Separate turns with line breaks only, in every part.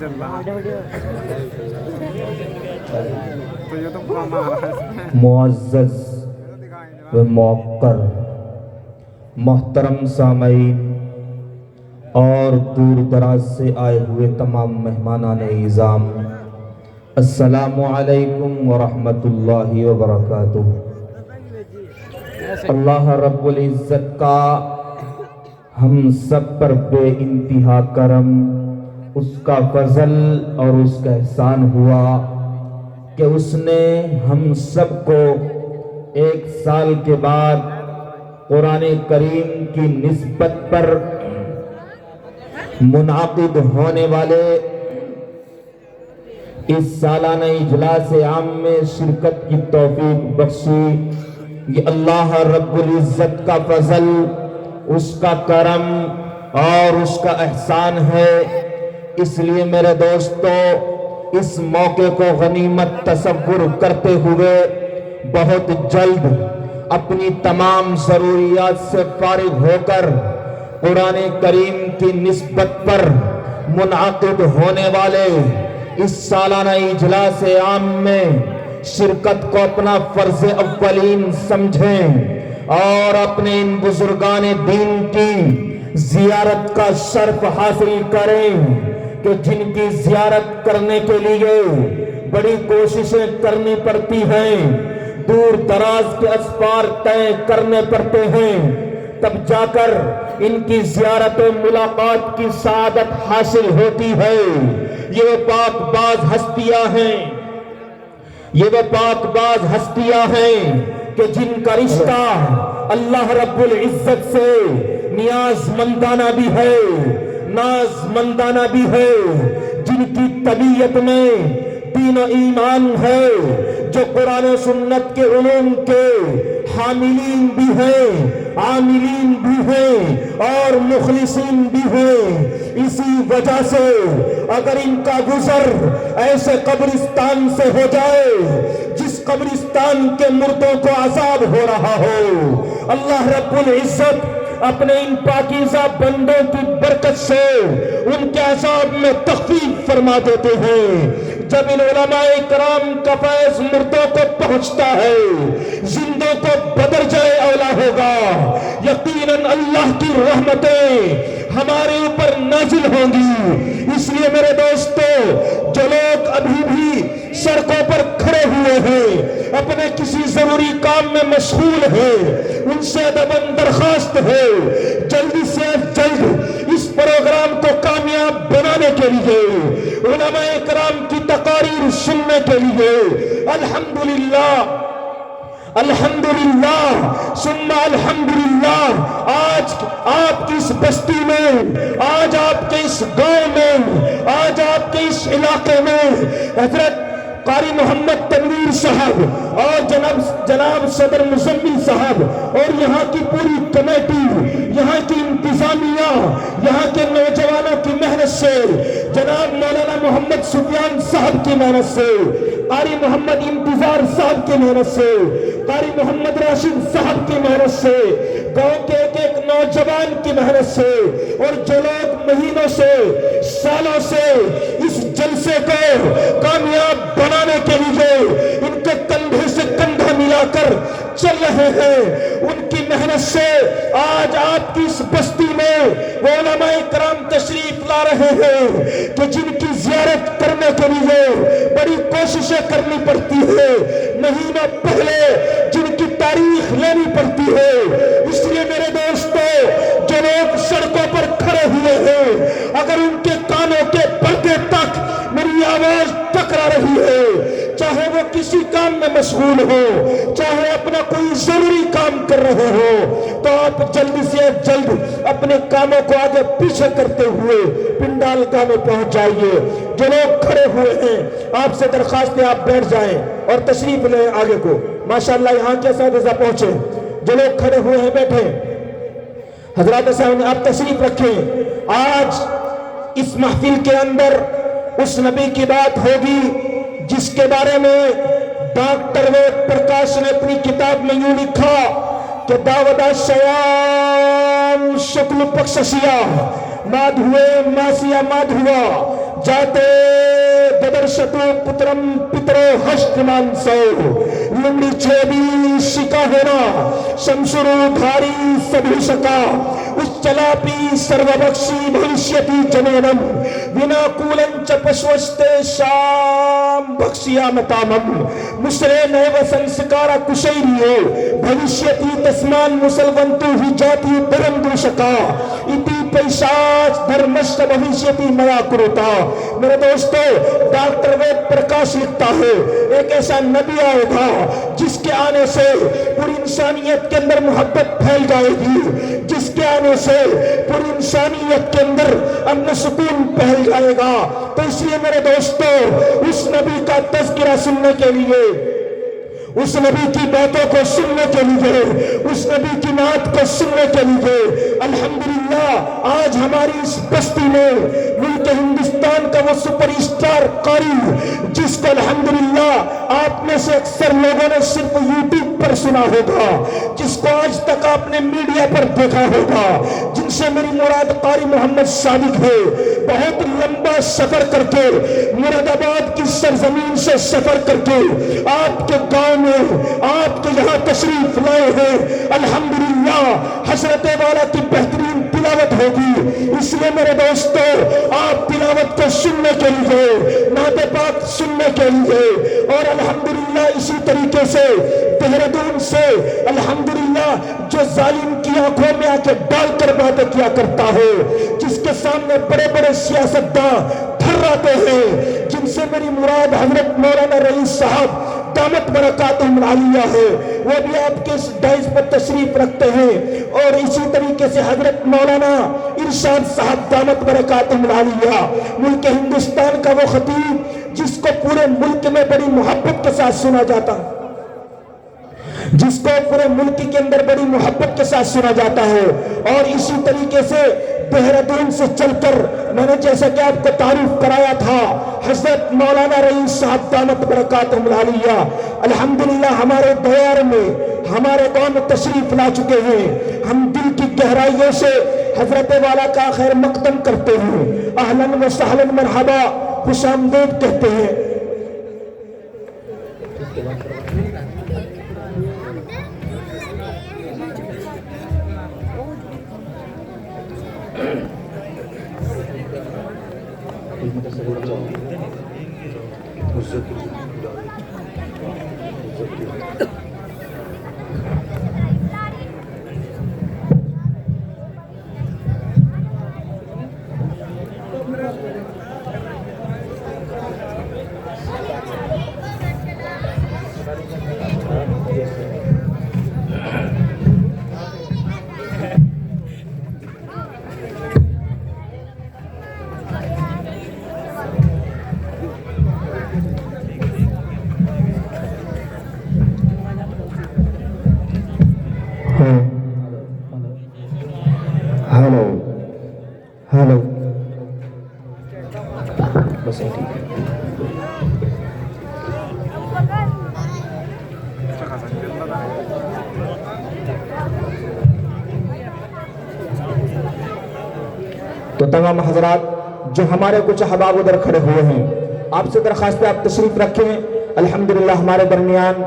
चल रहा है तो ये तो पुराना आ रहा है।
मुअज़्ज़ज़ व मौक़्क़र मोहतरम सामईन और दूर दराज से आए हुए तमाम मेहमानान इज़ाम, अस्सलामु अलैकुम व रहमतुल्लाहि व बरकातुहू। अल्लाह रब्बुल इज़्ज़त का हम सब पर बे इंतहा करम, उसका फजल और उसका एहसान हुआ कि उसने हम सबको एक साल के बाद कुरान करीम की निस्बत पर मुनाकिद होने वाले इस सालाना इजलास आम में शिरकत की तौफीक बख्शी। ये अल्लाह रब्बुल इज़्ज़त का फजल, उसका करम और उसका एहसान है। इसलिए मेरे दोस्तों, इस मौके को गनीमत तसव्वुर करते हुए बहुत जल्द अपनी तमाम ज़रूरियात से फारिग होकर कुरान करीम की निस्बत पर मुनाकिद होने वाले इस सालाना इजलास आम में शिरकत को अपना फर्ज अव्वलीन समझें और अपने इन बुजुर्गान दीन की जियारत का शर्फ हासिल करें कि जिनकी जियारत करने के लिए बड़ी कोशिशें करनी पड़ती हैं, दूर दराज के असफार तय करने पड़ते हैं, तब जाकर इनकी जियारत मुलाकात की सादत हासिल होती है। ये पाकबाज हस्तियां हैं, ये वो पाकबाज हस्तियां हैं कि जिनका रिश्ता अल्लाह रब्बुल इज़्ज़त से नियाज़मंदाना भी है, नाज़मंदाना भी है, जिनकी तबीयत में दीन और ईमान है, जो कुरान सुन्नत के उलूम के हामिलीन भी हैं, आमिलीन भी हैं और मुखलिसीन भी हैं। इसी वजह से अगर इनका गुजर ऐसे कब्रिस्तान से हो जाए जिस कब्रिस्तान के मुर्दों को अज़ाब हो रहा हो, अल्लाह रब्बुल इज़्ज़त अपने इन पाकीज़ा बंदों की बरकत से उनके अज़ाब में तख़फ़ीफ़ फरमा देते हैं। जब इन उलमाए कराम का फैज़ मुर्दों को पहुंचता है, जिंदों को बदर जाए औला होगा। यकीनन अल्लाह की रहमतें हमारे ऊपर नाजिल होंगी। इसलिए मेरे दोस्तों, जो लोग अभी भी सड़कों पर खड़े हुए हैं, अपने किसी जरूरी काम में मशगूल हैं, उनसे अदबन दरखास्त है जल्दी से जल्द इस प्रोग्राम को कामयाब बनाने के लिए, उलमाए कराम की तकारीर सुनने के लिए अल्हम्दुलिल्लाह अल्हम्दुलिल्लाह सुम्मा अल्हम्दुलिल्लाह, आज आपकी इस बस्ती में, आज आपके इस गांव में, आज आपके इस इलाके में हजरत कारी मोहम्मद तनवीर साहब और जनाब सदर मुज़म्मिल साहब और यहाँ की पूरी कमेटी, यहाँ की इंतजामिया, यहाँ के नौजवानों की मेहनत से, जनाब मौलाना मोहम्मद सुफियान साहब की मेहनत से, कारी मोहम्मद इंतजार साहब की मेहनत से, कारी मोहम्मद राशिद साहब की मेहनत से, गांव के एक एक नौजवान की मेहनत से, और जो लोग महीनों से, सालों से इस जलसे को कामयाब बनाने के लिए इनके कंधे से कंधा मिलाकर चल रहे हैं, उनकी मेहनत से आज आपकी इस बस्ती में वो उलमाए कराम तशरीफ ला रहे हैं कि जिनकी जियारत करने के लिए बड़ी कोशिशें करनी पड़ती है, महीनों पहले जिनकी तारीख लेनी पड़ती है। इसलिए मेरे दोस्तों, जो लोग सड़कों पर खड़े हुए हैं, अगर उनके कानों के पर्दे तक मेरी आवाज टकरा रही है, चाहे वो किसी काम में मशगूल हो, चाहे अपना कोई जरूरी काम कर रहे हो, तो आप जल्दी से जल्द अपने कामों को आगे पीछे करते हुए पिंडाल गांव में पहुंच जाइए। जो लोग खड़े हुए हैं, आपसे दरखास्त है आप बैठ जाएं और तशरीफ लें आगे को। माशाअल्लाह यहाँ के साथ पहुंचे, जो लोग खड़े हुए हैं बैठे, हजरात साहब आप तशरीफ रखें। आज इस महफिल के अंदर उस नबी की बात होगी जिसके बारे में डॉक्टर वेद प्रकाश ने अपनी किताब में यूं लिखा कि दावदा शयाम शुक्ल पक्षसिया माधुए मासिया माधुआ जाते ददर्शतु पुत्रम पितरो हष्टमांसो लुंडी छेदी शिका होना शमशुरु धारी सभूषका उच्चलापी सर्वभक्षी भविष्यति जनेनम विनाकूलंच पश्वस्ते शाम भक्ष्यामतामम मुसरे नैव संस्कार कुशैर्यो भविष्यति तस्मान् मुसलवन्तु हि जाति परम दूषका इति पैशाच धर्मश्च भविष्यति मया कुरुता। मेरे दोस्तों, डॉक्टर वेद प्रकाश लिखता है एक ऐसा नबी आएगा जिसके आने से पूरी इंसानियत के अंदर मोहब्बत फैल जाएगी, जिसके आने से पूरी इंसानियत के अंदर अमन सुकून फैल जाएगा। तो इसलिए मेरे दोस्तों, उस नबी का तज़किरा सुनने के लिए, उस नबी की बातों को सुनने के लिए, उस नबी की नात को सुनने के लिए अल्हम्दुलिल्लाह आज हमारी इस बस्ती में मुल्क हिंदुस्तान का वो सुपरस्टार कारी जिसको अल्हम्दुलिल्लाह आप में से अक्सर लोगों ने सिर्फ यूट्यूब पर सुना होगा, जिसको आज तक आपने मीडिया पर देखा होगा, जिनसे मेरी मुराद कारी मोहम्मद सादिक है, बहुत लंबा सफर करके मुरादाबाद की सरजमीन से सफर करके आपके गांव में आपके यहाँ तशरीफ लाए हैं। अल्हम्दुलिल्लाह हजरत वाला की बेहतरीन तिलावत होगी, इसलिए मेरे दोस्तों आप तिलावत को सुनने के लिए, नाते पाक सुनने के लिए, और अल्हम्दुलिल्लाह इसी तरीके से देहरादून से अल्हम्दुलिल्लाह जो जालिम की आंखों में आके डालकर बातें किया करता है, जिसके सामने बड़े बड़े सियासतदान थर्राते हैं, जिनसे मेरी मुराद हजरत मौलाना रईस साहब दामत बरकातुहुम आलिया है, वो भी आपके इस डाइस पर तशरीफ रखते हैं। और इसी तरीके से हजरत मौलाना इरशाद साहब दामत बरकातुहुम आलिया, मुल्क हिंदुस्तान का वो खतीब जिसको पूरे मुल्क में बड़ी मोहब्बत के साथ सुना जाता, जिसको पूरे मुल्क के अंदर बड़ी मोहब्बत के साथ सुना जाता है। और इसी तरीके से देहरादून से चलकर मैंने जैसा कि आपको तारीफ कराया था हजरत मौलाना रईस साहब दामत बरकातुहुम आलिया अल्हम्दुलिल्लाह हमारे दयार में हमारे गांव में तशरीफ ला चुके हैं। हम दिल की गहराइयों से हजरत वाला का खैर मकदम करते हैं, अहलन व सहलन मरहबा खुशामदीद कहते हैं। हेलो हेलो बस ठीक है। तो तमाम हजरात जो हमारे कुछ अहबाब उधर खड़े हुए हैं, आपसे दरखास्त है आप तशरीफ रखें। अल्हम्दुलिल्लाह हमारे दरमियान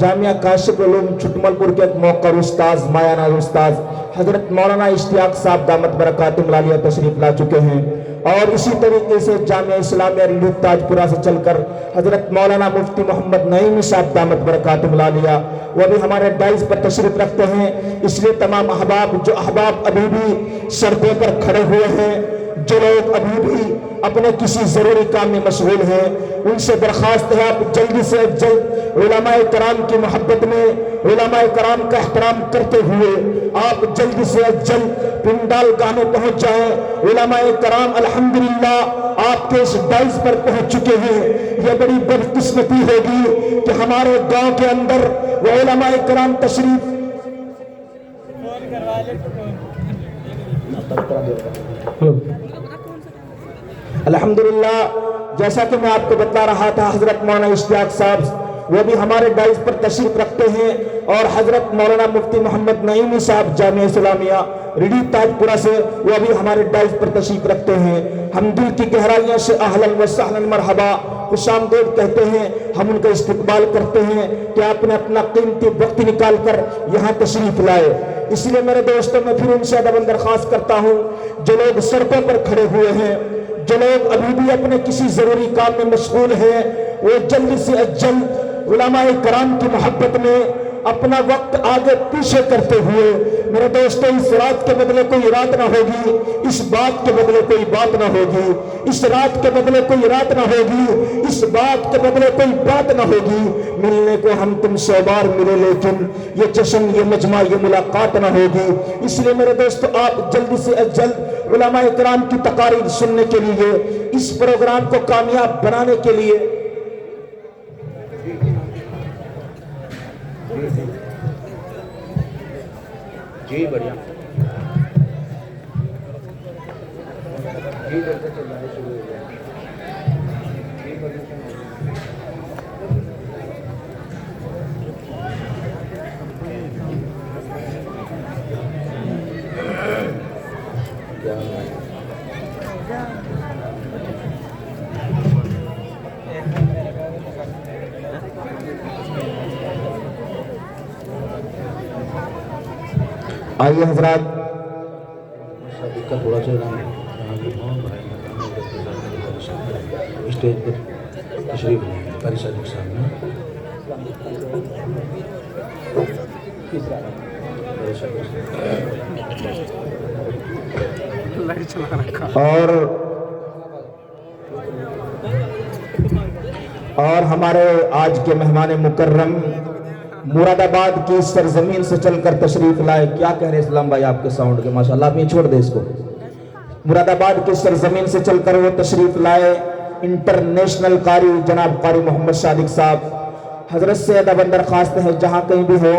जामिया काशिफ उलूम छुटमलपुर के एक मौकर उस्ताज मायानाज उस्ताज हजरत मौलाना इश्तियाक साहब दामत बरकातुहुम आलिया तशरीफ ला चुके हैं। और इसी तरीके से जामिया इस्लामिया रिलीफ ताजपुरा से चलकर हजरत मौलाना मुफ्ती मोहम्मद नईमी साहब दामत बरकातुहुम आलिया वो भी हमारे डाइस पर तशरीफ रखते हैं। इसलिए तमाम अहबाब जो अहबाब अभी भी सड़कों पर खड़े हुए हैं, जो लोग अभी भी अपने किसी जरूरी काम में मशगूल हैं, उनसे दरखास्त है आप जल्दी से जल्द उलमाए कराम की मोहब्बत में उलमाए कराम का एहतराम करते हुए आप जल्दी से जल्द पिंडाल गाह में पहुंच जाएं। उलमाए कराम अल्हम्दुलिल्लाह आपके इस डाइस पर पहुंच चुके हैं। यह बड़ी बदकिस्मती होगी कि हमारे गांव के अंदर वो उलमाए कराम तशरीफ अल्हम्दुलिल्लाह जैसा कि मैं आपको बता रहा था हजरत मौलाना इश्तियाक साहब وہ بھی ہمارے ڈائز پر تشریف رکھتے ہیں، اور حضرت مولانا مفتی محمد نعیمی صاحب جامعہ اسلامیہ ریڈی تاج پورہ سے وہ بھی ہمارے ڈائز پر تشریف رکھتے ہیں۔ ہم دل کی گہرائیوں سے اہلاً و سہلاً مرحبا خوش آمدید کہتے ہیں، ہم ان کا استقبال کرتے ہیں کہ آپ نے اپنا قیمتی وقت نکال کر یہاں تشریف لائے۔ اس لیے میرے دوستوں میں پھر ان سے ادب درخواست کرتا ہوں، جو لوگ سڑکوں پر کھڑے ہوئے ہیں، جو لوگ ابھی بھی اپنے کسی ضروری کام میں مشغول ہیں، وہ جلد سے جلد علماء کرام کی محبت میں اپنا وقت آگے پیچھے کرتے ہوئے، میرے دوستو اس رات کے بدلے کوئی رات نہ ہوگی، اس بات کے بدلے کوئی بات نہ ہوگی، اس رات کے بدلے کوئی رات نہ ہوگی، اس بات کے بدلے کوئی بات نہ ہوگی۔ ملنے کو ہم تم 100 بار ملے لیکن یہ جشن، یہ مجمع، یہ ملاقات نہ ہوگی۔ اس لیے میرے دوستو آپ جلد سے جلد علماء کرام کی تقاریر سننے کے لیے، اس پروگرام کو کامیاب بنانے کے لیے جی بڑھیا آئیے حضرات تھوڑا سا اسٹیج پر تشریف قاری صاحب کے سامنے اور ہمارے آج کے مہمان مکرم مراد آباد کی سرزمین سے چل کر تشریف لائے۔ کیا کہہ رہے اسلام بھائی آپ کے ساؤنڈ کے، ماشاءاللہ آپ یہ چھوڑ دے اس کو۔ مراد آباد کی سرزمین سے چل کر وہ تشریف لائے انٹرنیشنل قاری جناب قاری محمد صادق صاحب۔ حضرت سے ادب درخواست ہے جہاں کہیں بھی ہو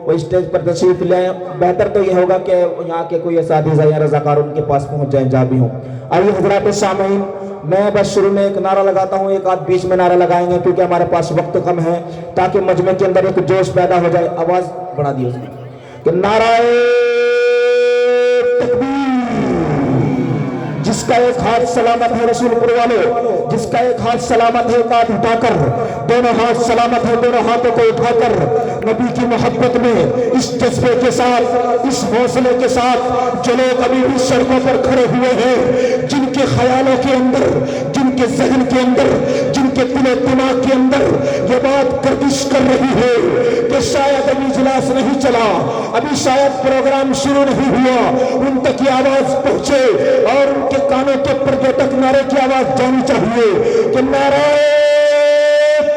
وہ اسٹیج پر تشریف لائیں۔ بہتر تو یہ ہوگا کہ یہاں کے کوئی اساتذہ یا رضاکار ان کے پاس پہنچ جائیں جہاں بھی ہوں۔ آئیے حضرات سامعین، میں بس شروع میں ایک نعرہ لگاتا ہوں، ایک آدھ بیچ میں نعرہ لگائیں گے کیونکہ ہمارے پاس وقت کم ہے، تاکہ مجمع کے اندر ایک جوش پیدا ہو جائے۔ آواز بڑھا دی اس نے کہ نعرہ تکبیر، جس کا ایک ہاتھ سلامت ہے رسول پر والو، جس کا ایک ہاتھ سلامت ہے ایک ہاتھ اٹھا کر، دونوں ہاتھ سلامت ہے دونوں ہاتھوں کو اٹھا کر نبی کی محبت میں اس جذبے کے ساتھ، اس حوصلے کے ساتھ جو لوگ ابھی بھی سڑکوں پر کھڑے ہوئے ہیں، جن کے خیالوں کے اندر، جن کے ذہن کے اندر، جن کے دل و دماغ کے اندر یہ بات گردش کر رہی ہے کہ شاید ابھی اجلاس نہیں چلا، ابھی شاید پروگرام شروع نہیں ہوا، ان تک یہ آواز پہنچے اور ان کے کانوں کے پردے تک نعرے کی آواز جانی چاہیے کہ نعرہ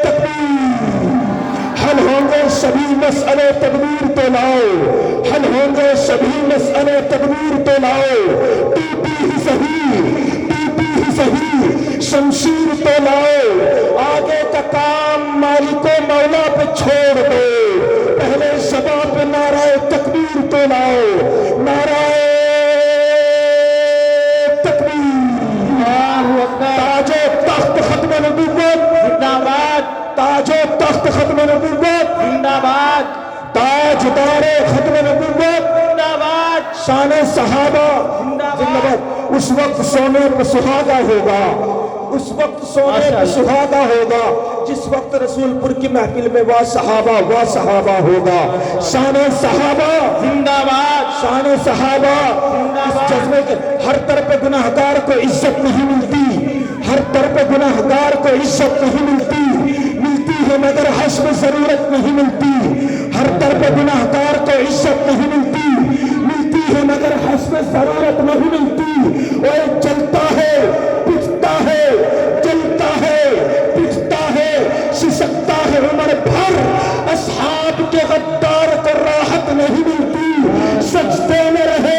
تکبیر، حل ہوں گے سبھی مسئلے تدبیر تو لاؤ، حل ہوں گے سبھی مسئلے تدبیر تو لاؤ، ٹوٹی ہی صحیح شمشیر تو لاؤ، آگے کا کام مالک و مولا پہ چھوڑ دو، پہلے زباں پہ نعرہ تکبیر تو لاؤ، نعرہ تاج و تخت ختم نبوت زندہ باد، تاج و تخت ختم نبوت زندہ باد، تاجدار ختم نبوت زندہ باد، شان صحابہ زندہ باد۔ اس وقت سونے پہ سہاگا ہوگا، اس وقت سونے پہ سہاگا ہوگا جس وقت رسول پور کی محفل میں وا صحابہ ہوگا۔ شان صحابہ زندہ باد، شان صحابہ۔ اس جذبے کے ہر طرف گناہگار کو عزت نہیں ملتی، ہر طرف گناہگار کو عزت نہیں ملتی ہے مگر حسب ضرورت نہیں ملتی، ہر طرف گناہگار کو عزت نہیں ملتی ہے مگر حسب ضرورت نہیں ملتی۔ وہ چلتا ہے پٹتا ہے، جلتا ہے پٹتا ہے، سسکتا ہے عمر بھر، اصحاب کے غدار کو راحت نہیں ملتی، سجدے میں رہے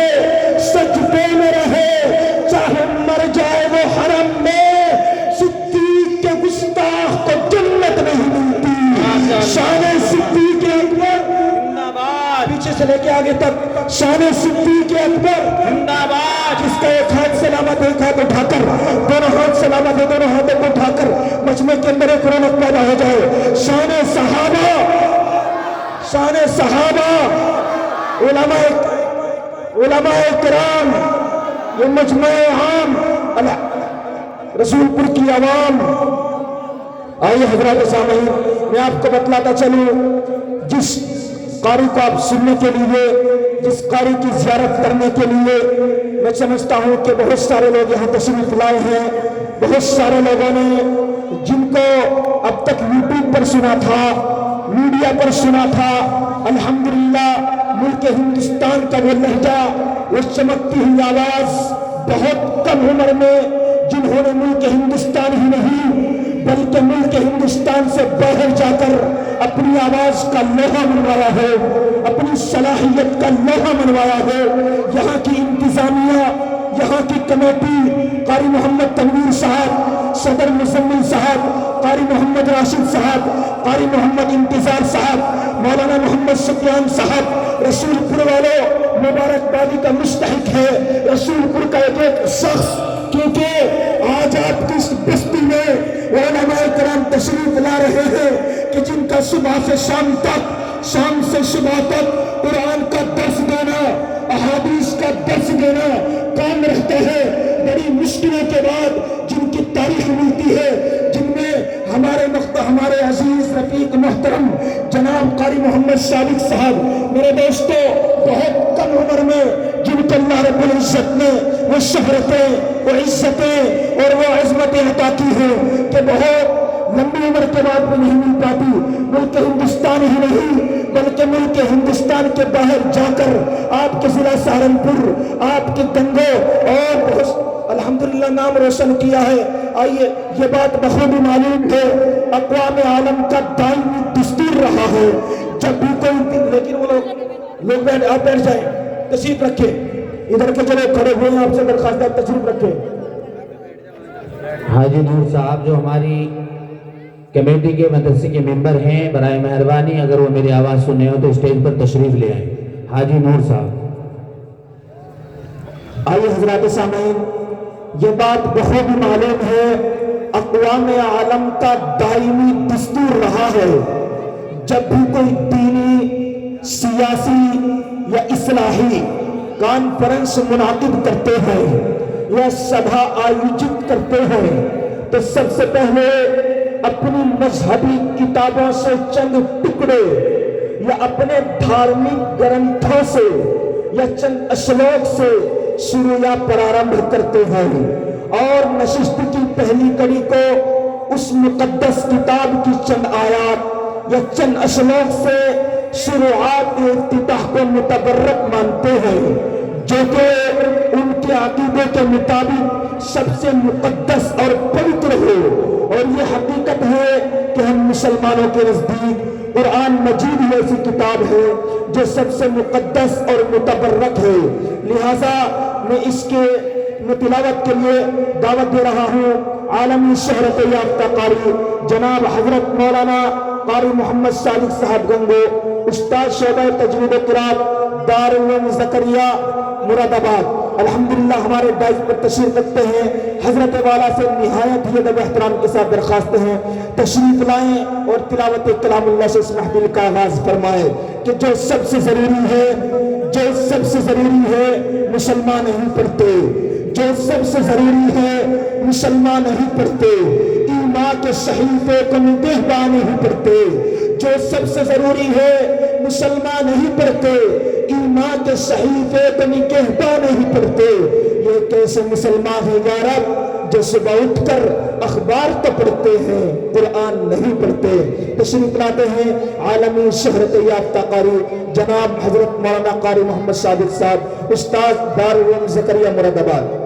چاہے مر جائے وہ حرم میں، صدیق کے گستاخ کو جنت نہیں ملتی۔ شان صدیق
سے لے کے آگے تک شان صدیق اکبر
जिंदाबाद।
جس کا ایک ہاتھ سے علامت ایک ہاتھ اٹھا کر دونوں ہاتھ سے علامت دونوں ہاتھوں کو اٹھا کر مجمع کے اندر ایک رونق پیدا ہو جائے. شان صحابہ، شان صحابہ، علماء کرام، یہ مجمع عام رسول پور کی عوام. آئیے حضرات سامعین، میں آپ کو بتلاتا چلوں، جس قاری کو آپ سننے کے لیے، جس قاری کی زیارت کرنے کے لیے میں سمجھتا ہوں کہ بہت سارے لوگ یہاں تشریف لائے ہیں. بہت سارے لوگوں نے جن کو اب تک یوٹیوب پر سنا تھا، میڈیا پر سنا تھا، الحمدللہ ملک ہندوستان کا وہ لہجہ، وہ چمکتی ہوئی آواز، بہت کم عمر میں جنہوں نے ملک ہندوستان ہی نہیں بلکہ ملک ہندوستان سے باہر جا کر اپنی آواز کا لوہا منوایا ہے، اپنی صلاحیت کا لوہا منوایا ہے. یہاں کی انتظامیہ، یہاں کی کمیٹی، قاری محمد تنویر صاحب، صدر مزمل صاحب، قاری محمد راشد صاحب، قاری محمد انتظار صاحب، مولانا محمد سفیان صاحب، رسول پور والوں مبارکبادی کا مستحق ہے. رسول پور کا ایک ایک شخص، کیونکہ آج آپ کی اس بستی میں علماء کرام تشریف لا رہے ہیں کہ جن کا صبح سے شام تک، شام سے صبح تک قرآن کا درس دینا، احادیث کا درس دینا کام رہتے ہیں. بڑی مشکلوں کے بعد جن کی تاریخ ملتی ہے، جن میں ہمارے عزیز رفیق محترم جناب قاری محمد صادق صاحب، میرے دوستو، بہت کم عمر میں جن کو اللہ رب العزت نے وہ شہرتیں، وہ عزتیں اور وہ عظمتیں عطا کی ہیں کہ بہت لمبی عمر کے بعد بھی نہیں مل پاتی. ملک ہندوستان ہی نہیں بلکہ ملک ہندوستان کے باہر جا کر آپ کے ضلع سہارنپور، آپ کے گنگوں اور بہت الحمدللہ نام روشن کیا ہے. آئیے، یہ بات بخوبی معلوم ہے، اقوام عالم کا دائمی دستور رہا ہے جب بھی کوئی، لیکن وہ لوگ آپ بیٹھ جائیں، تشریف رکھیں. ادھر کے جو لوگ کھڑے ہوئے ہیں آپ سے درخواست ہے تشریف رکھیں.
حاجی نور صاحب جو ہماری کمیٹی کے مدرسے کے ممبر ہیں، برائے مہربانی اگر وہ میری آواز سننے ہو تو اسٹیج پر تشریف لے آئیں. حاجی نور صاحب.
آئیے حضرات سامعین، یہ بات بخوبی معلوم ہے، اقوام عالم کا دائمی دستور رہا ہے جب بھی کوئی دینی، سیاسی یا اصلاحی کانفرنس منعقد کرتے ہیں یا سبھا آیوجت کرتے ہیں تو سب سے پہلے اپنی مذہبی کتابوں سے چند ٹکڑے یا اپنے دھارمک گرنتھوں سے یا چند اشلوک سے شروع یا پرارمبھ کرتے ہیں اور نشست کی پہلی کڑی کو اس مقدس کتاب کی چند آیات یا چند اشلوک سے شروعات افتتاح کو متبرک مانتے ہیں جو کہ ان کے عقیدے کے مطابق سب سے مقدس اور پوتر ہو. اور یہ حقیقت ہے کہ ہم مسلمانوں کے نزدیک قرآن مجید ہی ایسی کتاب ہے جو سب سے مقدس اور متبرک ہے. لہذا میں اس کے تلاوت کے لیے دعوت دے رہا ہوں عالمی شہرت یافتہ قاری جناب حضرت مولانا قاری محمد صادق صاحب گنگو، استاد شعبہ تجوید و قرات دارالعلوم زکریا مراد آباد. الحمدللہ ہمارے دائز پر تشریف رکھتے ہیں. حضرت والا سے نہایت ہی ادب احترام کے ساتھ درخواست ہیں تشریف لائیں اور تلاوت کلام اللہ سے اس محفل کا آغاز فرمائے کہ جو سب سے ضروری ہے، جو سب سے ضروری ہے مسلمان نہیں پڑھتے، جو سب سے ضروری ہے مسلمان نہیں پڑھتے، ایمان کے صحیفے کو نگہباں نہیں پڑھتے. جو سب سے ضروری ہے مسلمان نہیں پڑھتے، ایمان کے صحیفے کو نگہباں نہیں پڑھتے. یہ کیسے مسلمان ہیں یا رب جو صبح اٹھ کر اخبار تو پڑھتے ہیں قرآن نہیں پڑھتے. تشریف لاتے ہیں عالمی شہرت یافتہ قاری جناب حضرت مولانا قاری محمد صادق صاحب، استاد دارالعلوم زکریا مراد آباد.